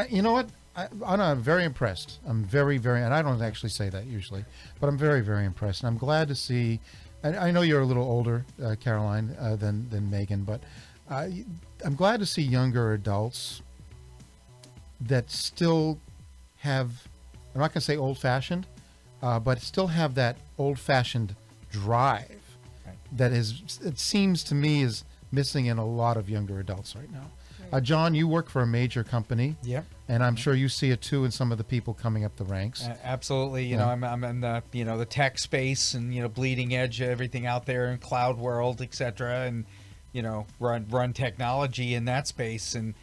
You know what? I'm very impressed. I'm very, very, and I don't actually say that usually, but I'm very, very impressed. And I'm glad to see, I know you're a little older, Caroline, than Megan, but I'm glad to see younger adults that still have, I'm not going to say old-fashioned, but still have that old-fashioned drive that it seems to me is missing in a lot of younger adults right now. John, you work for a major company. Yeah. And I'm sure you see it too in some of the people coming up the ranks. Absolutely. You know, I'm in the, the tech space and, bleeding edge, everything out there in cloud world, et cetera, and, run technology in that space and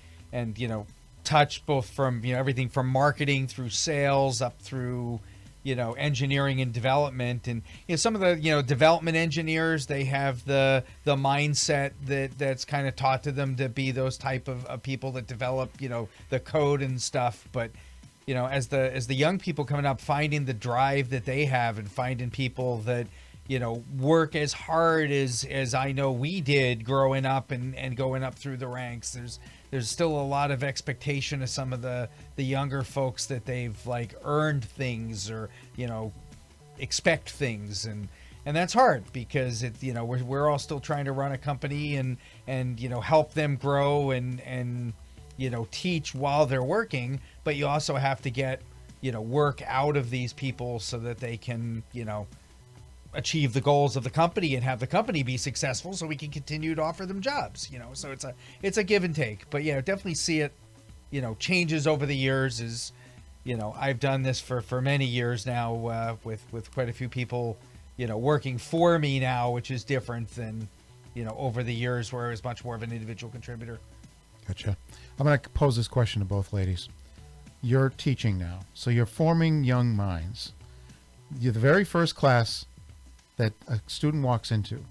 touch both from, everything from marketing through sales up through, engineering and development. And some of the development engineers, they have the mindset that's kind of taught to them to be those type of people that develop the code and stuff. But as the young people coming up, finding the drive that they have and finding people that work as hard as I know we did growing up and going up through the ranks. There's still a lot of expectation of some of the younger folks that they've earned things or expect things, and that's hard because we're all still trying to run a company and help them grow and teach while they're working, but you also have to get work out of these people so that they can achieve the goals of the company and have the company be successful so we can continue to offer them jobs, so it's a give and take. But definitely see it changes over the years. Is I've done this for many years now, with quite a few people working for me now, which is different than over the years where I was much more of an individual contributor. Gotcha. I'm going to pose this question to both ladies. You're teaching now, so you're forming young minds. You're the very first class that a student walks into,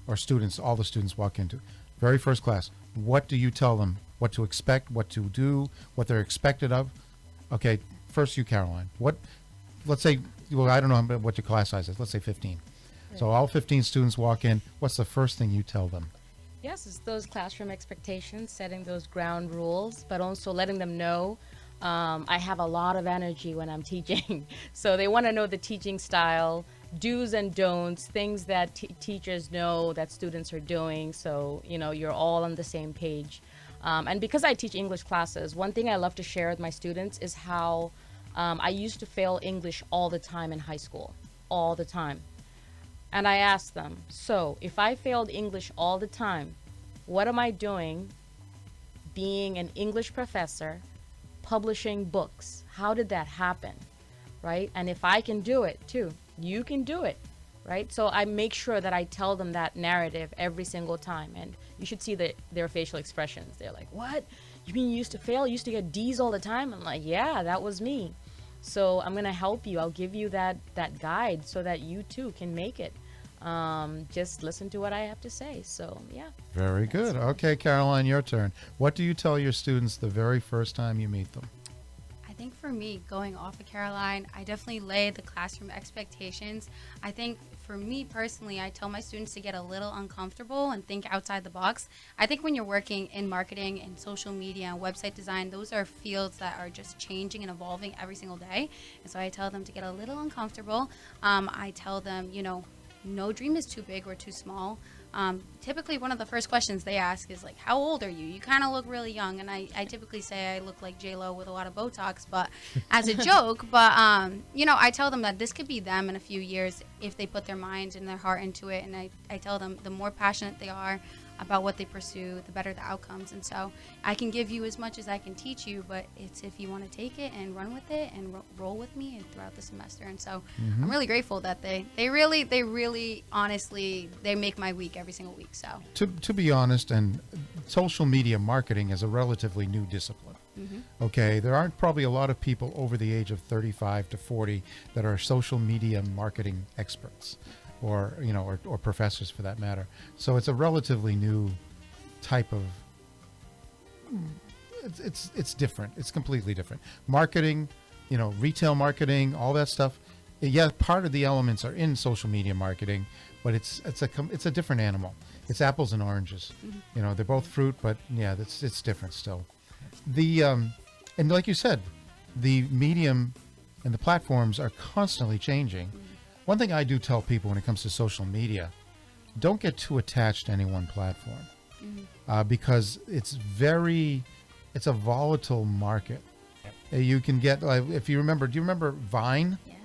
or all the students walk into, very first class. What do you tell them? What to expect, what to do, what they're expected of? Okay, first you, Caroline. Let's say, I don't know what your class size is. Let's say 15. Right. So all 15 students walk in. What's the first thing you tell them? Yes, it's those classroom expectations, setting those ground rules, but also letting them know I have a lot of energy when I'm teaching. So they want to know the teaching style, do's and don'ts, things that teachers know that students are doing, so you're all on the same page. And because I teach English classes, one thing I love to share with my students is how I used to fail English all the time in high school, all the time. And I asked them, so if I failed English all the time, what am I doing being an English professor, publishing books? How did that happen, right? And if I can do it too, you can do it, right? So I make sure that I tell them that narrative every single time. And you should see their facial expressions. They're like, what? You mean you used to fail? You used to get D's all the time? I'm like, yeah, that was me. So I'm going to help you. I'll give you that guide so that you too can make it. Just listen to what I have to say. So, yeah. Very good. Okay, Caroline, your turn. What do you tell your students the very first time you meet them? I think for me, going off of Caroline, I definitely lay the classroom expectations. I think for me personally, I tell my students to get a little uncomfortable and think outside the box. I think when you're working in marketing and social media and website design, those are fields that are just changing and evolving every single day. And so I tell them to get a little uncomfortable. I tell them, no dream is too big or too small. Typically, one of the first questions they ask is like, how old are you? You kind of look really young. And I typically say I look like J-Lo with a lot of Botox, but as a joke. But, I tell them that this could be them in a few years if they put their mind and their heart into it. And I tell them the more passionate they are about what they pursue, the better the outcomes. And so I can give you as much as I can teach you, but it's if you want to take it and run with it and roll with me throughout the semester. And so I'm really grateful that they really honestly, they make my week every single week. So to be honest, and social media marketing is a relatively new discipline. Okay, there aren't probably a lot of people over the age of 35 to 40 that are social media marketing experts. Or professors for that matter. So it's a relatively new type of. It's different. It's completely different. Marketing, retail marketing, all that stuff. Yeah, part of the elements are in social media marketing, but it's a different animal. It's apples and oranges. They're both fruit, but yeah, it's different still. And like you said, the medium and the platforms are constantly changing. One thing I do tell people when it comes to social media, don't get too attached to any one platform because it's a volatile market. You can get, if you remember, do you remember Vine? yes.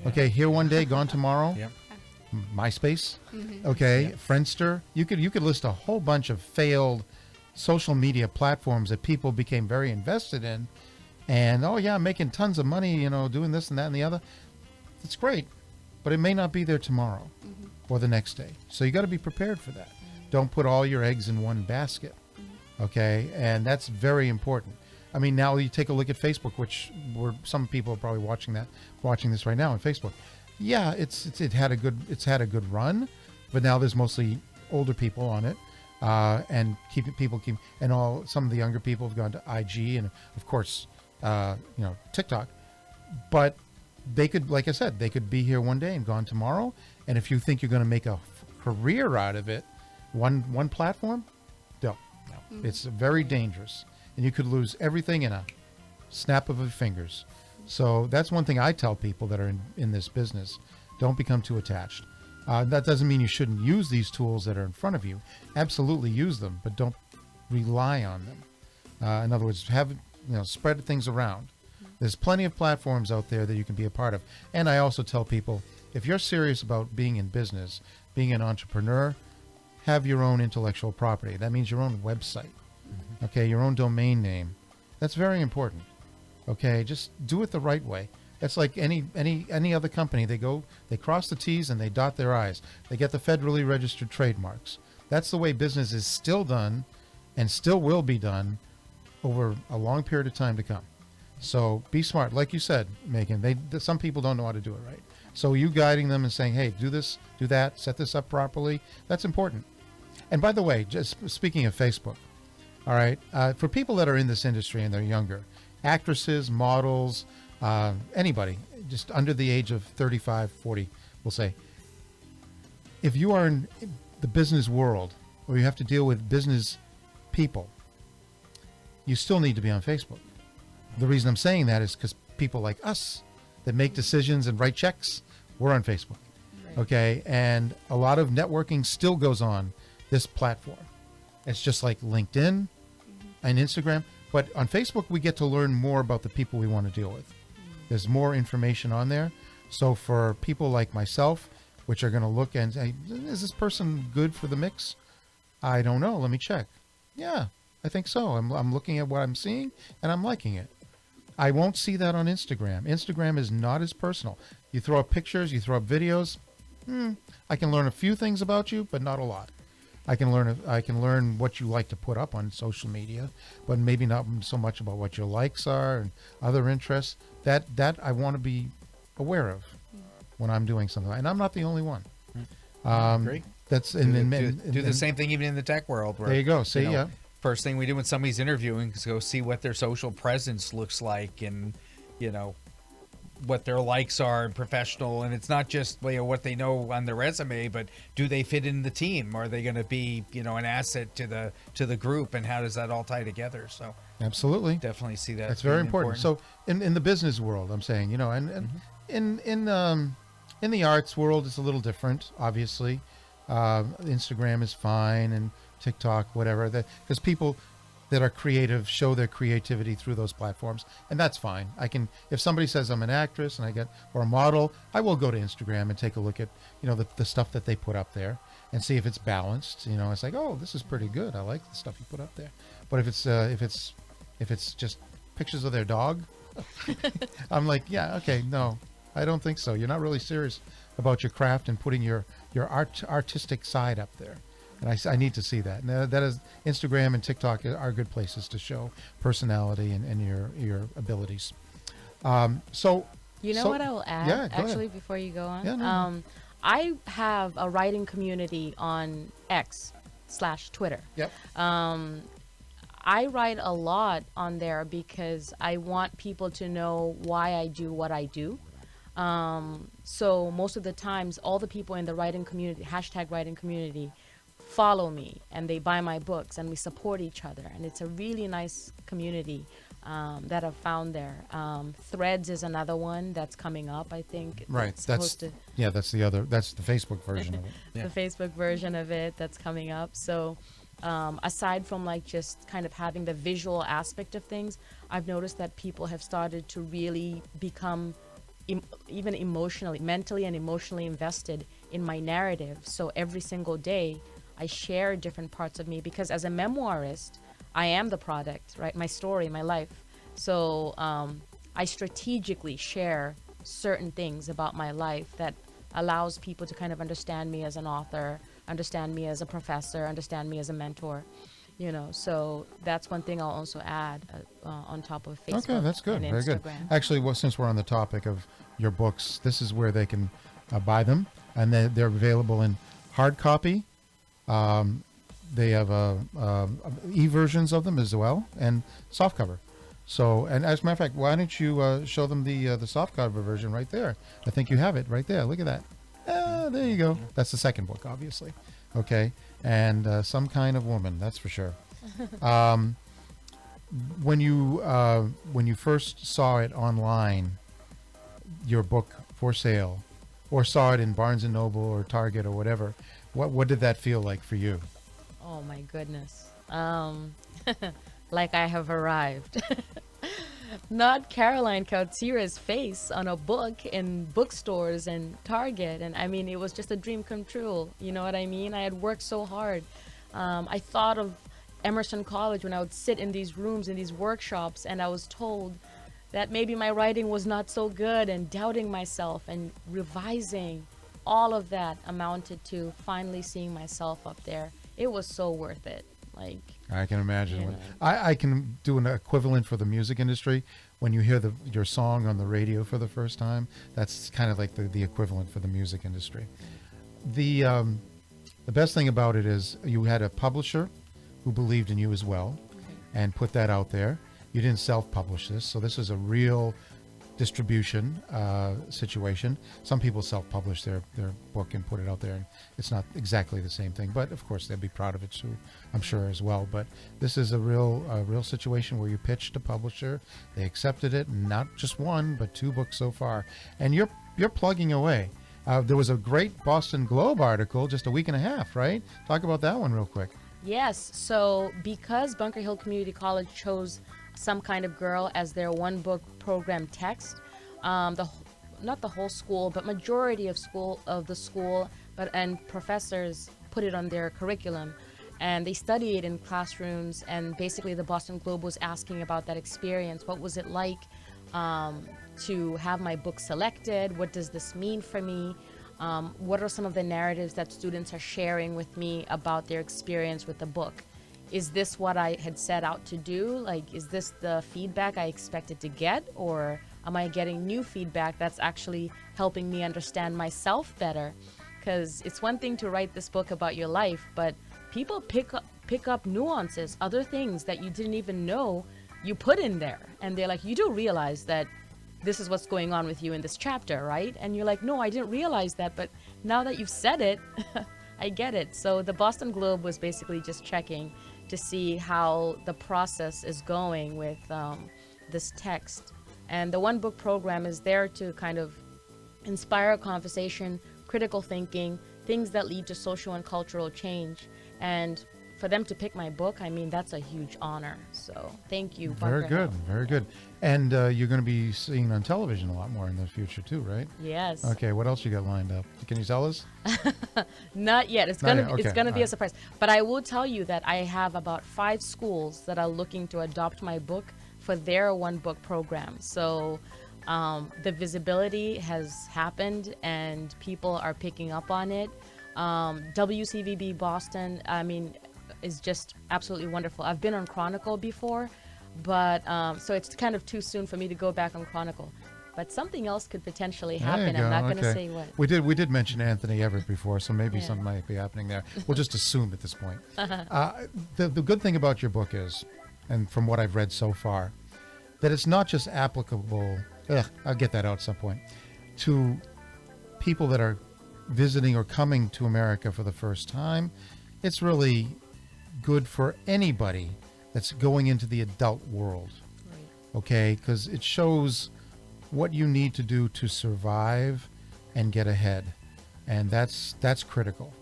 Okay, here one day, gone tomorrow. Yep. MySpace. Okay, Friendster. You could list a whole bunch of failed social media platforms that people became very invested in, and I'm making tons of money, doing this and that and the other. It's great. But it may not be there tomorrow or the next day. So you got to be prepared for that. Don't put all your eggs in one basket. Okay? And that's very important. I mean, now you take a look at Facebook, which some people are probably watching this right now on Facebook. Yeah, it's had a good run, but now there's mostly older people on it. And some of the younger people have gone to IG and of course TikTok. But they could, like I said, they could be here one day and gone tomorrow. And if you think you're going to make a career out of it, one platform, no. It's very dangerous. And you could lose everything in a snap of your fingers. So that's one thing I tell people that are in this business. Don't become too attached. That doesn't mean you shouldn't use these tools that are in front of you. Absolutely use them, but don't rely on them. In other words, spread things around. There's plenty of platforms out there that you can be a part of. And I also tell people, if you're serious about being in business, being an entrepreneur, have your own intellectual property. That means your own website, okay, your own domain name. That's very important, okay? Just do it the right way. That's like any other company. They cross the T's and they dot their I's. They get the federally registered trademarks. That's the way business is still done and still will be done over a long period of time to come. So be smart. Like you said, Megan, some people don't know how to do it right. So you guiding them and saying, hey, do this, do that, set this up properly, that's important. And by the way, just speaking of Facebook, all right, for people that are in this industry and they're younger, actresses, models, anybody, just under the age of 35, 40, we'll say, if you are in the business world or you have to deal with business people, you still need to be on Facebook. The reason I'm saying that is because people like us that make decisions and write checks, we're on Facebook. Right. Okay, and a lot of networking still goes on this platform. It's just like LinkedIn and Instagram, but on Facebook we get to learn more about the people we want to deal with. There's more information on there. So for people like myself, which are going to look and say, is this person good for the mix? I don't know. Let me check. Yeah, I think so. I'm looking at what I'm seeing, and I'm liking it. I won't see that on Instagram. Instagram is not as personal. You throw up pictures, you throw up videos. I can learn a few things about you, but not a lot. I can learn what you like to put up on social media, but maybe not so much about what your likes are and other interests. That I want to be aware of when I'm doing something, and I'm not the only one. Great. That's do the same thing even in the tech world. Where, there you go. See, yeah. First thing we do when somebody's interviewing is go see what their social presence looks like, and what their likes are and professional. And it's not just what they know on their resume, but do they fit in the team? Are they going to be an asset to the group? And how does that all tie together? So absolutely, definitely see that. That's very important. So in the business world, I'm saying, and in the arts world, it's a little different. Obviously, Instagram is fine, and TikTok, whatever, because people that are creative show their creativity through those platforms, and that's fine. If somebody says I'm an actress or a model, I will go to Instagram and take a look at the stuff that they put up there and see if it's balanced. It's like, oh, this is pretty good. I like the stuff you put up there. But if it's just pictures of their dog, I'm like, yeah, okay, no, I don't think so. You're not really serious about your craft and putting your artistic side up there. And I need to see that. And that is, Instagram and TikTok are good places to show personality and your abilities. So what I will add, yeah, actually, before you go on? Yeah, no. I have a writing community on X/Twitter. Yep. I write a lot on there because I want people to know why I do what I do. So most of the times, all the people in the writing community, #writing community, follow me, and they buy my books, and we support each other, and it's a really nice community that I've found there. Threads is another one that's coming up, I think. Right. That's the Facebook version of it. Yeah. The Facebook version of it that's coming up. So aside from just kind of having the visual aspect of things, I've noticed that people have started to really become even mentally and emotionally invested in my narrative. So every single day I share different parts of me, because as a memoirist, I am the product, right? My story, my life. So I strategically share certain things about my life that allows people to kind of understand me as an author, understand me as a professor, understand me as a mentor. So that's one thing I'll also add on top of Facebook. Okay, that's good. And Very Instagram. good. Actually, since we're on the topic of your books, this is where they can buy them, and they're available in hard copy. They have e-versions of them as well, and softcover. So, and as a matter of fact, why don't you show them the softcover version right there? I think you have it right there. Look at that. There you go. That's the second book, obviously. Okay, and Some Kind of Woman, that's for sure. When you first saw it online, your book for sale, or saw it in Barnes and Noble or Target or whatever, what did that feel like for you? Oh my goodness. Like I have arrived. Not Caroline Kautsire's face on a book in bookstores and Target. And I mean, it was just a dream come true. You know what I mean? I had worked so hard. I thought of Emerson College when I would sit in these rooms, in these workshops, and I was told that maybe my writing was not so good, and doubting myself and revising. All of that amounted to finally seeing myself up there. It was so worth it. I can imagine. I can do an equivalent for the music industry. When you hear your song on the radio for the first time, that's kind of like the equivalent for the music industry. The best thing about it is you had a publisher who believed in you as well, and put that out there. You didn't self-publish this, so this is a real distribution situation. Some people self-publish their book and put it out there, and it's not exactly the same thing, but of course they'd be proud of it too, I'm sure, as well. But this is a real situation where you pitched a publisher, they accepted it, not just one but 2 books so far, and you're plugging away. There was a great Boston Globe article just a week and a half, right? Talk about that one real quick. Yes, so because Bunker Hill Community College chose Some Kind of Girl as their one book program text, not the whole school, but majority of the school, and professors put it on their curriculum, and they study it in classrooms. And basically, the Boston Globe was asking about that experience. What was it like to have my book selected? What does this mean for me? What are some of the narratives that students are sharing with me about their experience with the book? Is this what I had set out to do? Like, is this the feedback I expected to get? Or am I getting new feedback that's actually helping me understand myself better? Because it's one thing to write this book about your life, but people pick up nuances, other things that you didn't even know you put in there. And they're like, you do realize that this is what's going on with you in this chapter, right? And you're like, no, I didn't realize that, but now that you've said it, I get it. So the Boston Globe was basically just checking to see how the process is going with this text. And the One Book program is there to kind of inspire conversation, critical thinking, things that lead to social and cultural change. And for them to pick my book, I mean, that's a huge honor. So thank you. Very good, very good. And you're going to be seeing on television a lot more in the future too, right? Yes. Okay, what else you got lined up? Can you tell us? Not yet. It's Not gonna yet. Okay. it's gonna be All a surprise. But I will tell you that I have about 5 schools that are looking to adopt my book for their One Book program. So the visibility has happened and people are picking up on it. WCVB Boston, I mean, is just absolutely wonderful. I've been on Chronicle before, but so it's kind of too soon for me to go back on Chronicle. But something else could potentially happen. I'm not going to say what. We did mention Anthony Everett before, so maybe something might be happening there. We'll just assume at this point. The good thing about your book is, and from what I've read so far, that it's not just applicable, I'll get that out at some point, to people that are visiting or coming to America for the first time. It's really good for anybody that's going into the adult world, okay? Because it shows what you need to do to survive and get ahead, and that's critical,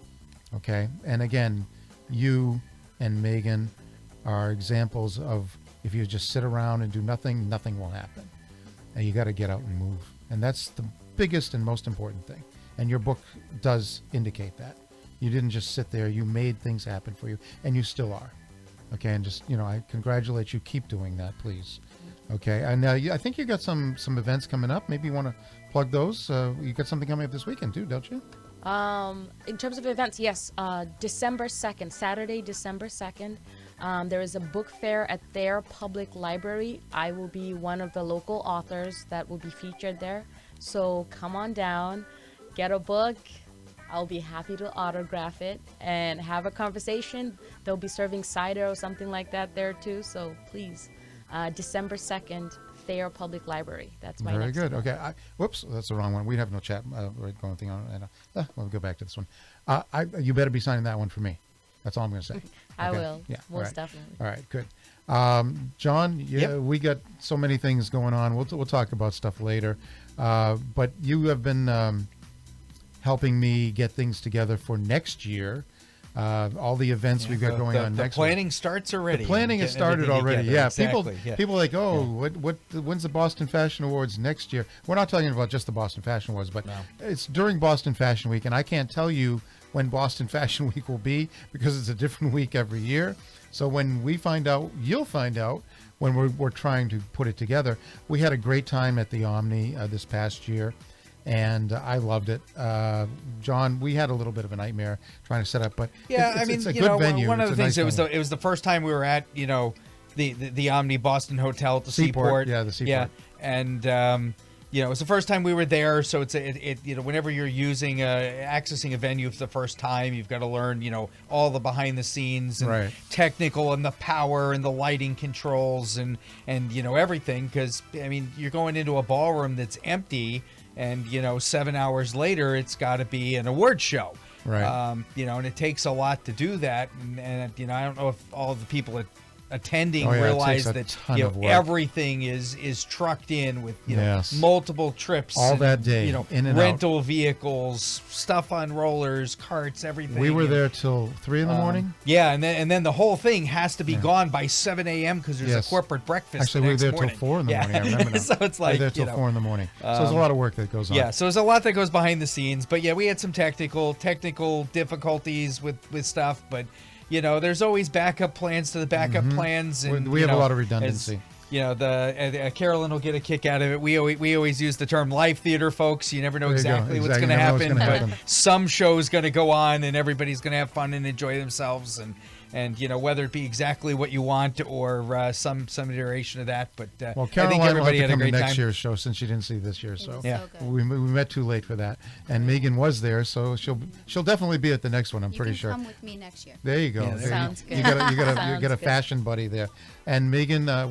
okay? And again, you and Megan are examples of, if you just sit around and do nothing, nothing will happen, and you got to get out and move, and that's the biggest and most important thing. And your book does indicate that. You didn't just sit there, you made things happen for you, and you still are. Okay, and just, I congratulate you. Keep doing that, please. Okay, and I think you got some events coming up. Maybe you want to plug those. You got something coming up this weekend too, don't you? In terms of events, yes. December 2nd, Saturday, December 2nd, there is a book fair at their public library. I will be one of the local authors that will be featured there. So come on down, get a book. I'll be happy to autograph it and have a conversation. They'll be serving cider or something like that there too. So please, December 2nd, Thayer Public Library. That's my next Very good. Okay. Whoops, that's the wrong one. We have no chat going thing on. And we'll go back to this one. You better be signing that one for me. That's all I'm going to say. Okay? I will. Yeah. Most definitely. All right. Good. John, we got so many things going on. We'll talk about stuff later. But you have been helping me get things together for next year. All the events we've got going on next year. The planning starts already. The planning has started already. Together. Yeah, Exactly. People are like, when's the Boston Fashion Awards next year? We're not talking about just the Boston Fashion Awards, but it's during Boston Fashion Week, and I can't tell you when Boston Fashion Week will be because it's a different week every year. So when we find out, you'll find out when we're trying to put it together. We had a great time at the Omni this past year, and I loved it. John, we had a little bit of a nightmare trying to set up, but it's a good venue. One of the things, nice it was the first time we were at the Omni Boston Hotel at the Seaport. Yeah, the Seaport. Yeah, and it was the first time we were there, so it's whenever you're accessing a venue for the first time, you've got to learn all the behind the scenes and technical and the power and the lighting controls and everything, because you're going into a ballroom that's empty. And 7 hours later, it's got to be an award show, right? And it takes a lot to do that. And I don't know if all of the people at attending Oh, yeah, it realize takes a that ton you know of work. everything is trucked in with Yes. multiple trips All and, that day, in and out. rental vehicles, stuff on rollers, carts, everything. We were And, there till 3 in the morning. Yeah, and then the whole thing has to be gone by 7 a.m. because there's Yes. a corporate breakfast. Actually, the we were next there morning. till 4 in the Yeah. morning. I remember now. So it's We were like there till 4 in the morning. So there's a lot of work that goes on. Yeah, so there's a lot that goes behind the scenes, but yeah, we had some technical difficulties with stuff, but there's always backup plans to the backup plans, and We have a lot of redundancy. Carolyn will get a kick out of it. We always use the term live theater, folks. You never know There you go. exactly what's Exactly. going to You never know happen, what's but gonna happen. some show's going to go on, and everybody's going to have fun and enjoy themselves, and whether it be exactly what you want or some iteration of that. But Well, I think Caroline will have everybody to had a come to great next time. year's show since she didn't see this year. So Yeah. we met too late for that. And Megan was there, so she'll definitely be at the next one. I'm pretty sure. Come with me next year. There you go. Yeah, There Sounds you good. got a Sounds fashion buddy there. And Megan, I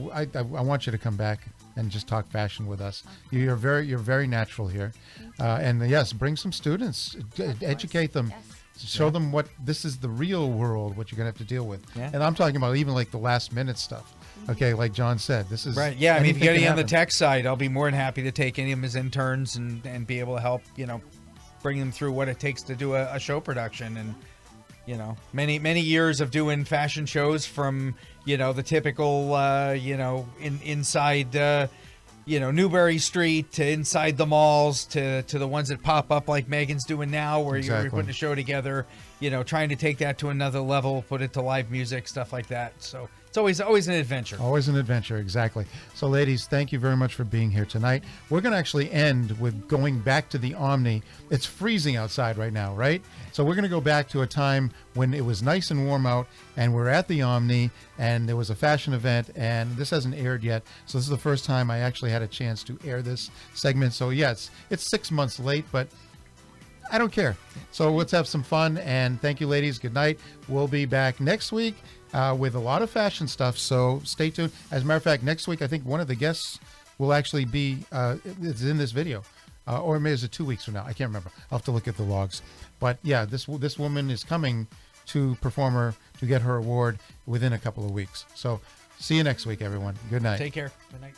want you to come back and just talk fashion with us. You're very natural here. And yes, bring some students, educate them. Yes. Show them what this is the real world, what you're gonna have to deal with. Yeah. And I'm talking about even like the last minute stuff. Okay, like John said, this is Right. Yeah. I mean, if you got anything any can on the happen. tech side, I'll be more than happy to take any of them as interns and be able to help, bring them through what it takes to do a show production. And, many years of doing fashion shows from, the typical, inside, Newbury Street to inside the malls to the ones that pop up like Megan's doing now, where you're Exactly. putting a show together, trying to take that to another level, put it to live music, stuff like that. So it's always an adventure. Always an adventure, exactly. So, ladies, thank you very much for being here tonight. We're going to actually end with going back to the Omni. It's freezing outside right now, right? So we're going to go back to a time when it was nice and warm out, and we're at the Omni, and there was a fashion event, and this hasn't aired yet. So this is the first time I actually had a chance to air this segment. So, yes, it's 6 months late, but I don't care. So let's have some fun, and thank you, ladies. Good night. We'll be back next week with a lot of fashion stuff, so stay tuned. As a matter of fact, next week I think one of the guests will actually be it's in this video, or maybe it's 2 weeks from now. I can't remember. I'll have to look at the logs. But yeah, this woman is coming to Performer to get her award within a couple of weeks. So see you next week, everyone. Good night. Take care. Good night.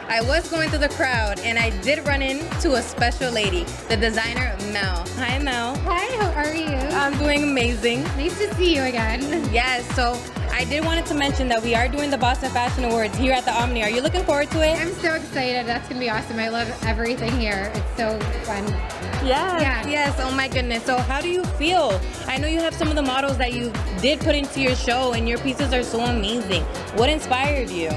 I was going through the crowd and I did run into a special lady, the designer Mel. Hi Mel. Hi, how are you? I'm doing amazing. Nice to see you again. Yes, so I did wanted to mention that we are doing the Boston Fashion Awards here at the Omni. Are you looking forward to it? I'm so excited. That's going to be awesome. I love everything here. It's so fun. Yes, oh my goodness. So how do you feel? I know you have some of the models that you did put into your show and your pieces are so amazing. What inspired you?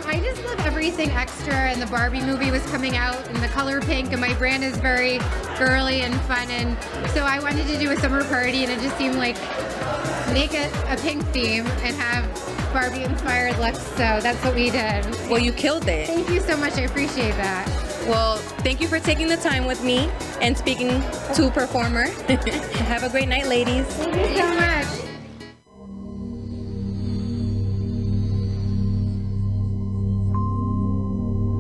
I just love everything extra, and the Barbie movie was coming out in the color pink, and my brand is very girly and fun, and so I wanted to do a summer party, and it just seemed like make it a pink theme and have Barbie inspired looks, so that's what we did. Well, you killed it. Thank you so much. I appreciate that. Well, thank you for taking the time with me and speaking to Performer. Have a great night, ladies.